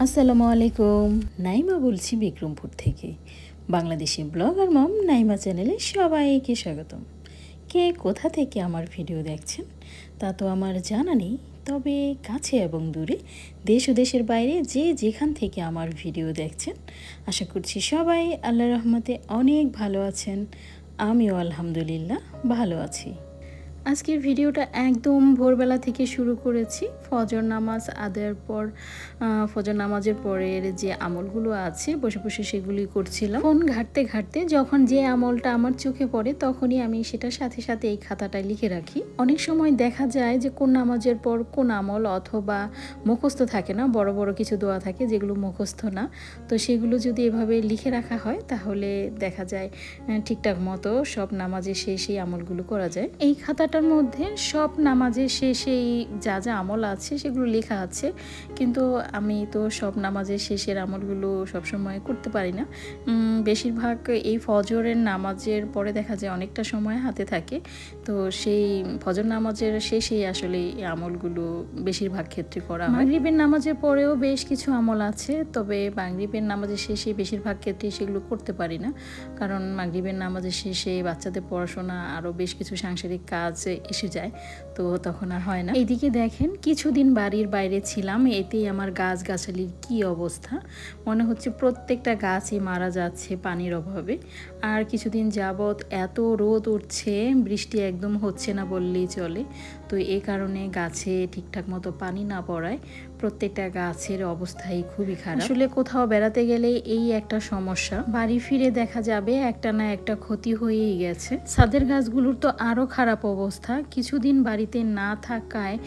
আসসালামু আলাইকুম। নাইমা বলছি বিক্রমপুর থেকে। বাংলাদেশি ব্লগার মম নাইমা চ্যানেলে সবাইকে স্বাগতম। কে কোথা থেকে আমার ভিডিও দেখছেন তা তো আমার জানা নেই, তবে কাছে এবং দূরে দেশ ও দেশের বাইরে যে যেখান থেকে আমার ভিডিও দেখছেন, আশা করছি সবাই আল্লাহর রহমতে অনেক ভালো আছেন। আমিও আলহামদুলিল্লাহ ভালো আছি। আজকের ভিডিওটা একদম ভোরবেলা থেকে শুরু করেছি। ফজর নামাজ আদায়ের পর ফজর নামাজের পরের যে আমলগুলো আছে বসে বসে সেগুলি করছিলাম। ফোন ঘাঁটতে ঘাঁটতে যখন যে আমলটা আমার চোখে পড়ে তখনই আমি সেটার সাথে সাথে এই খাতাটায় লিখে রাখি। অনেক সময় দেখা যায় যে কোন নামাজের পর কোন আমল অথবা মুখস্থ থাকে না, বড় বড় কিছু দোয়া থাকে যেগুলো মুখস্থ না, তো সেগুলো যদি এভাবে লিখে রাখা হয় তাহলে দেখা যায় ঠিকঠাক মতো সব নামাজের শেষেই আমলগুলো করা যায়। এই খাতাটার মধ্যে সব নামাজের শেষেই যা যা আমল আছে সেগুলো লেখা আছে, কিন্তু আমি তো সব নামাজের শেষের আমলগুলো সবসময় করতে পারি না। বেশিরভাগ এই ফজরের নামাজের পরে দেখা যায় অনেকটা সময় হাতে থাকে, তো সেই ফজর নামাজের শেষেই আসলে এই আমলগুলো বেশিরভাগ ক্ষেত্রে করা হয়। মাগরিবের নামাজের পরেও বেশ কিছু আমল আছে, তবে মাগরিবের নামাজের শেষে বেশিরভাগ ক্ষেত্রে সেগুলো করতে পারি না, কারণ মাগরিবের নামাজের শেষে বাচ্চাদের পড়াশোনা আরও বেশ কিছু সাংসারিক কাজ এসে যায়, তো তখন আর হয় না। এইদিকে দেখেন কিছুদিন বাড়ির বাইরে ছিলাম, এতেই আমার গাছগাছালির কি অবস্থা, মনে হচ্ছে প্রত্যেকটা গাছই মারা যাচ্ছে পানির অভাবে। আর কিছুদিন যাবৎ এত রোদ উঠছে, বৃষ্টি একদম হচ্ছে না বললেই চলে, তো এই কারণে গাছে ঠিকঠাক মতো পানি না পড়ায় প্রত্যেকটা গাছের অবস্থাই খুবই খারাপ। আসলে কোথাও বেড়াতে গেলে এই একটা সমস্যা, বাড়ি ফিরে দেখা যাবে একটা না একটা ক্ষতি হয়েই গেছে। ছাদের গাছগুলোর তো আরো খারাপ অবস্থা, কিছুদিন বাড়িতে না থাকায়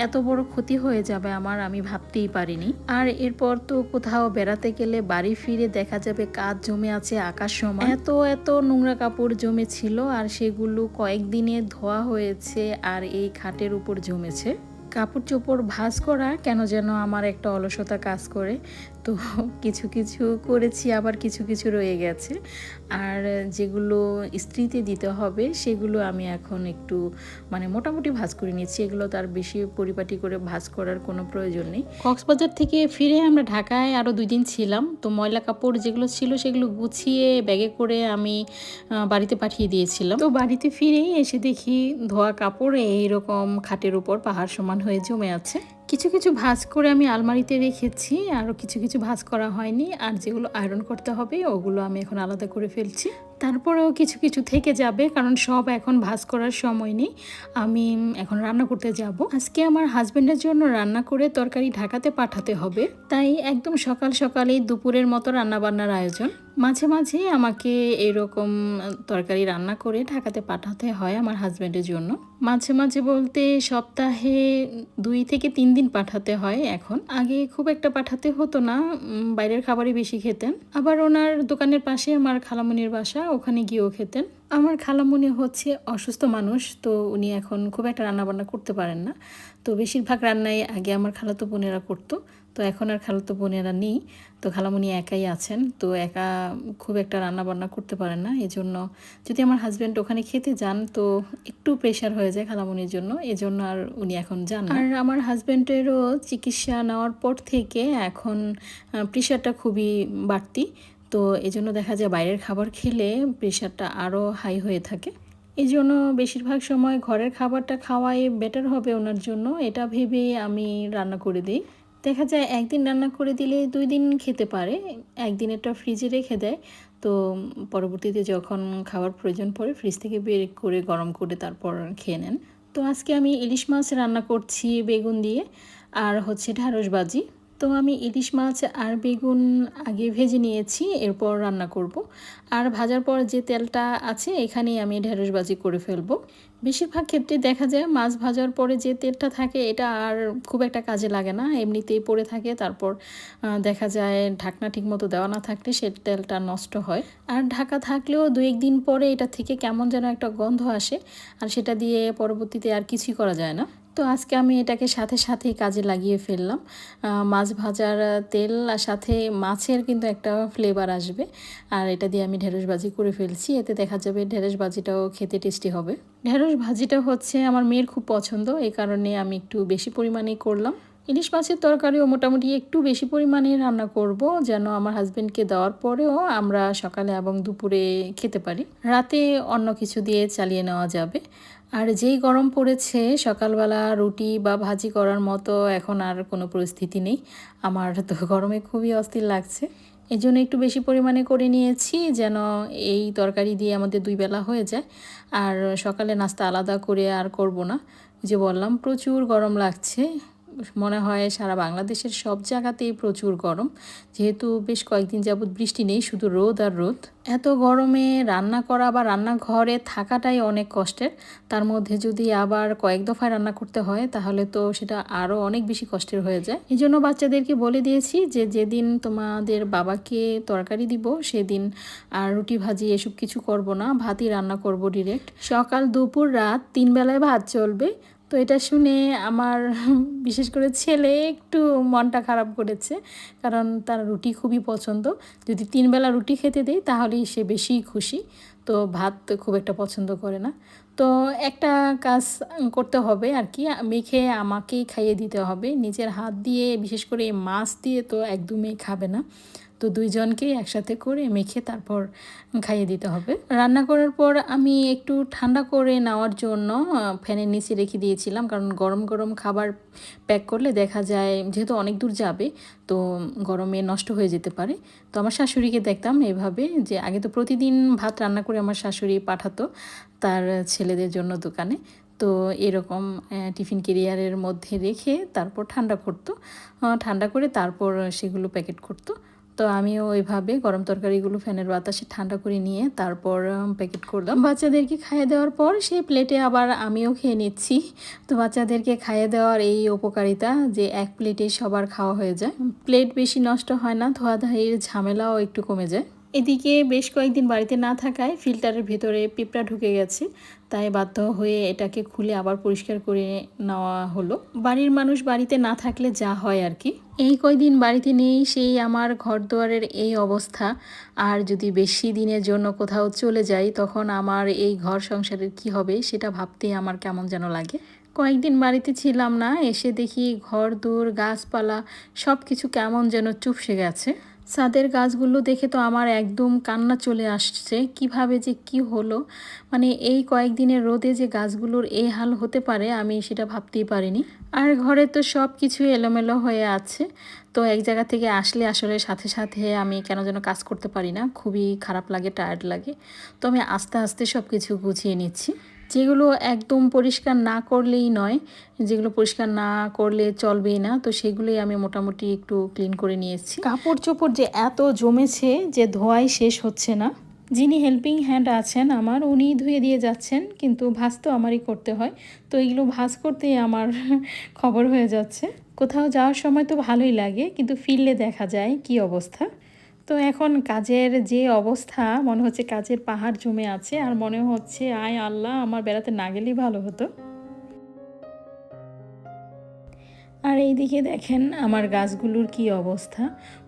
এত বড় ক্ষতি হয়ে যাবে আমার আমি ভাবতেই পারিনি। আর এরপর তো কোথাও বেড়াতে গেলে বাড়ি ফিরে দেখা যাবে কাজ জমে আছে আকাশ সমান, এত এত নোংরা কাপড় জমে ছিল, আর সেগুলো কয়েকদিনে ধোয়া হয়েছে আর এই খাটের উপর জমেছে। কাপড় চোপড় ভাঁজ করা কেন যেন আমার একটা অলসতা কাজ করে, তো কিছু কিছু করেছি আবার কিছু কিছু রয়ে গেছে, আর যেগুলো ইস্ত্রিতে দিতে হবে সেগুলো আমি এখন একটু মোটামুটি ভাঁজ করে নিচ্ছি, এগুলো তার বেশি পরিপাটি করে ভাঁজ করার কোনো প্রয়োজন নেই। কক্সবাজার থেকে ফিরে আমরা ঢাকায় আরও 2 দিন ছিলাম, তো ময়লা কাপড় যেগুলো ছিল সেগুলো গুছিয়ে ব্যাগে করে আমি বাড়িতে পাঠিয়ে দিয়েছিলাম। তো বাড়িতে ফিরেই এসে দেখি ধোয়া কাপড় এইরকম খাটের উপর পাহাড় সমান হয়ে জমে আছে। কিছু কিছু ভাঁজ করে আমি আলমারিতে রেখেছি, আরও কিছু কিছু ভাঁজ করা হয়নি, আর যেগুলো আয়রন করতে হবে ওগুলো আমি এখন আলাদা করে ফেলছি। তারপরেও কিছু কিছু থেকে যাবে, কারণ সব এখন ভাঁজ করার সময় নেই, আমি এখন রান্না করতে যাব। আজকে আমার হাজব্যান্ডের জন্য রান্না করে তরকারি ঢাকাতে পাঠাতে হবে, তাই একদম সকাল সকালেই দুপুরের মতো রান্না বান্নার আয়োজন। মাঝে মাঝে আমাকে এরকম তরকারি রান্না করে ঢাকাতে পাঠাতে হয় আমার হাজব্যান্ডের জন্য। মাঝে মাঝে বলতে সপ্তাহে 2 থেকে 3 দিন পাঠাতে হয় এখন, আগে খুব একটা পাঠাতে হতো না, বাইরের খাবারই বেশি খেতেন। আবার ওনার দোকানের পাশে আমার খালামণির বাসা, ওখানে গিয়েও খেতেন। আমার খালামণি হচ্ছে অসুস্থ মানুষ, তো উনি এখন খুব একটা রান্নাবান্না করতে পারেন না, তো বেশিরভাগ রান্নাই আগে আমার খালাতো বোনেরা করতো, তো এখন আর খালাতো বোনেরা নেই, তো খালামণি একাই আছেন, তো একা খুব একটা রান্নাবান্না করতে পারেন না। এজন্য যদি আমার হাজব্যান্ড ওখানে খেতে যান তো একটু প্রেশার হয়ে যায় খালামণির জন্য, এজন্য আর উনি এখন যান না। আর আমার হাজব্যান্ডেরও চিকিৎসা নেওয়ার পর থেকে এখন প্রেশারটা খুবই বাড়তি, তো এজন্য দেখা যায় বাইরের খাবার খেলে প্রেশারটা আরও হাই হয়ে থাকে। এই জন্য বেশিরভাগ সময় ঘরের খাবারটা খাওয়াই বেটার হবে ওনার জন্য, এটা ভেবে আমি রান্না করে দিই। দেখা যায় একদিন রান্না করে দিলে 2 দিন খেতে পারে, একদিনেরটা ফ্রিজে রেখে দেয়, তো পরবর্তীতে যখন খাওয়ার প্রয়োজন পড়ে ফ্রিজ থেকে বের করে গরম করে তারপর খেয়ে নেন। তো আজকে আমি ইলিশ মাছ রান্না করছি বেগুন দিয়ে, আর হচ্ছে ঢ্যাঁড়স ভাজি। তো আমি ইলিশ মাছ আর বেগুন আগে ভেজে নিয়েছি, এরপর রান্না করব, আর ভাজার পর যে তেলটা আছে এখানেই আমি ঢেঁড়স ভাজি করে ফেলবো। বেশিরভাগ ক্ষেত্রে দেখা যায় মাছ ভাজার পরে যে তেলটা থাকে এটা আর খুব একটা কাজে লাগে না, এমনিতেই পড়ে থাকে, তারপর দেখা যায় ঢাকনা ঠিক মতো দেওয়া না থাকলে সে তেলটা নষ্ট হয়, আর ঢাকা থাকলেও 2-1 দিন পরে এটা থেকে কেমন যেন একটা গন্ধ আসে, আর সেটা দিয়ে পরবর্তীতে আর কিছুই করা যায় না। তো আজকে আমি এটাকে সাথে সাথেই কাজে লাগিয়ে ফেললাম। মাছ ভাজার তেল আর সাথে মাছের কিন্তু একটা ফ্লেভার আসবে, আর এটা দিয়ে আমি ঢেঁড়স ভাজি করে ফেলছি, এতে দেখা যাবে ঢেঁড়স ভাজিটাও খেতে টেস্টি হবে। ঢেঁড়স ভাজিটা হচ্ছে আমার মেয়ের খুব পছন্দ, এই কারণে আমি একটু বেশি পরিমাণেই করলাম। ইলিশ মাছের তরকারিও মোটামুটি একটু বেশি পরিমাণে রান্না করব, যেন আমার হাজবেন্ডকে দেওয়ার পরেও আমরা সকালে এবং দুপুরে খেতে পারি। রাতে অন্য কিছু দিয়ে চালিয়ে নেওয়া যাবে। আর যেই গরম পড়েছে, সকালবেলা রুটি বা ভাজি করার মতো এখন আর কোনো পরিস্থিতি নেই। আমার তো গরমে খুবই অস্থির লাগছে। এই জন্য একটু বেশি পরিমাণে করে নিয়েছি, যেন এই তরকারি দিয়ে আমাদের 2 বেলা হয়ে যায়। আর সকালে নাস্তা আলাদা করে আর করব না। যে বললাম প্রচুর গরম লাগছে, মনে হয় সারা বাংলাদেশের সব জায়গাতেই প্রচুর গরম, যেহেতু বেশ কয়েকদিন যাবৎ বৃষ্টি নেই, শুধু রোদ আর রোদ। এত গরমে রান্না করা বা রান্নাঘরে থাকাটাই অনেক কষ্টের, তার মধ্যে যদি আবার কয়েক দফায় রান্না করতে হয় তাহলে তো সেটা আরও অনেক বেশি কষ্টের হয়ে যায়। এই জন্য বাচ্চাদেরকে বলে দিয়েছি যে যেদিন তোমাদের বাবাকে তরকারি দিব সেদিন আর রুটি ভাজি এসব কিছু করব না, ভাতই রান্না করব ডিরেক্ট। সকাল দুপুর রাত 3 বেলায় ভাত চলবে। তো এটা শুনে আমার বিশেষ করে ছেলে একটু মনটা খারাপ করেছে, কারণ তার রুটি খুবই পছন্দ। যদি 3 বেলা রুটি খেতে দেই তাহলেই সে বেশি খুশি, তো ভাত খুব একটা পছন্দ করে না। তো একটা কাজ করতে হবে আর কি, মেখে আমাকেই খাইয়ে দিতে হবে। নিজের হাত দিয়ে, বিশেষ করে এই মাছ দিয়ে তো একদমই খাবে না। তো 2 জনকেই একসাথে করে মেখে তারপর খাইয়ে দিতে হবে। রান্না করার পর আমি একটু ঠান্ডা করে নেওয়ার জন্য ফ্যানের নিচে রেখে দিয়েছিলাম, কারণ গরম গরম খাবার প্যাক করলে দেখা যায় যেহেতু অনেক দূর যাবে তো গরমে নষ্ট হয়ে যেতে পারে। তো আমার শাশুড়িকে দেখতাম এভাবে, যে আগে তো প্রতিদিন ভাত রান্না করে আমার শাশুড়ি পাঠাতো তার ছেলেদের জন্য দোকানে। তো এরকম টিফিন ক্যারিয়ারের মধ্যে রেখে তারপর ঠান্ডা করতো, ঠান্ডা করে তারপর সেগুলো প্যাকেট করতো। তো আমিও ওইভাবে গরম তরকারিগুলো ফ্যানের বাতাসে ঠান্ডা করে নিয়ে তারপর প্যাকেট করলাম। বাচ্চাদেরকে খাইয়ে দেওয়ার পর সেই প্লেটে আবার আমিও খেয়ে নিচ্ছি। তো বাচ্চাদেরকে খাইয়ে দেওয়ার এই উপকারিতা যে এক প্লেটে সবার খাওয়া হয়ে যায়, প্লেট বেশি নষ্ট হয় না, ধোয়াধাইয়ের ঝামেলাও একটু কমে যায়। এদিকে বেশ কয়েকদিন বাড়িতে না থাকায় ফিল্টারের ভিতরে পিঁপড়া ঢুকে গেছে, তাই বাধ্য হয়ে এটাকে খুলে আবার পরিষ্কার করে নেওয়া হলো। বাড়ির মানুষ বাড়িতে না থাকলে যা হয় আর কি। এই কয়দিন বাড়িতে নেই, সেই আমার ঘর দুয়ারের এই অবস্থা। আর যদি বেশি দিনের জন্য কোথাও চলে যাই তখন আমার এই ঘর সংসারের কি হবে সেটা ভাবতে আমার কেমন যেন লাগে। কয়েকদিন বাড়িতে ছিলাম না, এসে দেখি ঘর দূর গাছপালা সব কিছু কেমন যেন চুপসে গেছে। ছাদের গাছগুলো দেখে তো আমার একদম কান্না চলে আসছে, কিভাবে যে কি হলো, মানে এই কয়েকদিনের রোদে যে গাছগুলোর এই হাল হতে পারে আমি সেটা ভাবতেই পারিনি। আর ঘরে তো সব কিছু এলোমেলো হয়ে আছে। তো এক জায়গা থেকে আসলে আসলে সাথে সাথে আমি কেন যেন কাজ করতে পারি না, খুবই খারাপ লাগে, টায়ার্ড লাগে। তো আমি আস্তে আস্তে সব কিছু গুছিয়ে নিচ্ছি। যেগুলো একদম পরিষ্কার না করলেই নয়, যেগুলো পরিষ্কার না করলে চলবেই না, তো সেগুলোই আমি মোটামুটি একটু ক্লিন করে নিয়েছি। কাপড় চোপড় যে এত জমেছে যে ধোয়াই শেষ হচ্ছে না। যিনি হেল্পিং হ্যান্ড আছেন আমার, উনি ধুয়ে দিয়ে যাচ্ছেন, কিন্তু ভাঁজ তো আমারই করতে হয়। তো এগুলো ভাঁজ করতেই আমার খবর হয়ে যাচ্ছে। কোথাও যাওয়ার সময় তো ভালোই লাগে, কিন্তু ফিরলে দেখা যায় কি অবস্থা। তো এখন কাজের যে অবস্থা, মনে হচ্ছে কাজের পাহাড় জমে আছে, আর মনে হচ্ছে আয় আল্লাহ আমার বেড়াতে না গেলেই ভালো হতো। আর এইদিকে দেখেন আমার গাছগুলোর কি অবস্থা,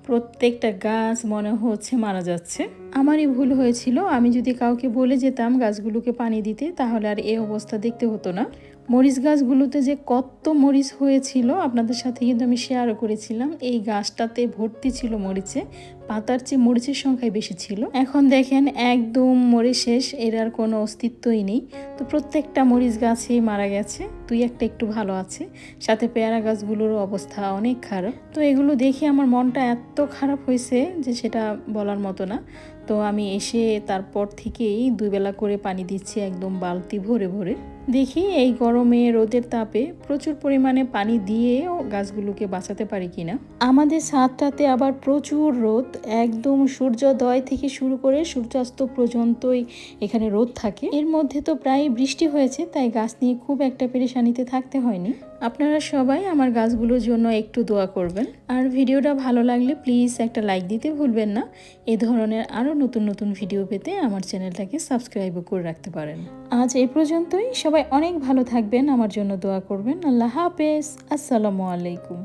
প্রত্যেকটা গাছ মনে হচ্ছে মারা যাচ্ছে। আমারই ভুল হয়েছিল, আমি যদি কাউকে বলে যেতাম গাছগুলোকে পানি দিতে তাহলে আর এই অবস্থা দেখতে হতো না। মরিচ গাছগুলোতে যে কত মরিচ হয়েছিল আপনাদের সাথে কিন্তু আমি শেয়ারও করেছিলাম। এই গাছটাতে ভর্তি ছিল মরিচে, পাতার চেয়ে মরিচের সংখ্যাই বেশি ছিল। এখন দেখেন একদম মরে শেষ, এর আর কোনো অস্তিত্বই নেই। তো প্রত্যেকটা মরিচ গাছই মারা গেছে, দুই একটা একটু ভালো আছে। সাথে পেয়ারা গাছগুলোরও অবস্থা অনেক খারাপ। তো এগুলো দেখে আমার মনটা এত খারাপ হয়েছে যে সেটা বলার মতো না। তো আমি এসে তারপর থেকেই 2 বেলা করে পানি দিচ্ছি, একদম বালতি ভরে ভরে। দেখি এই গরমে রোদের তাপে প্রচুর পরিমাণে পানি দিয়েও গাছগুলোকে বাঁচাতে পারি কিনা। আমাদের ছাদটাতে আবার প্রচুর রোদ, একদম সূর্যোদয় থেকে শুরু করে সূর্যাস্ত পর্যন্তই এখানে রোদ থাকে। এর মধ্যে তো প্রায় বৃষ্টি হয়েছে, তাই গাছ নিয়ে খুব একটা পেরেশানিতে থাকতে হয়নি। আপনারা সবাই আমার গাছগুলোর জন্য একটু দোয়া করবেন। আর ভিডিওটা ভালো লাগলে প্লিজ একটা লাইক দিতে ভুলবেন না। এ ধরনের আরও নতুন নতুন ভিডিও পেতে আমার চ্যানেলটাকে সাবস্ক্রাইবও করে রাখতে পারেন। আজ এই পর্যন্তই, সবাই অনেক ভালো থাকবেন, আমার জন্য দোয়া করবেন। আল্লাহ হাফেজ, আসসালামু আলাইকুম।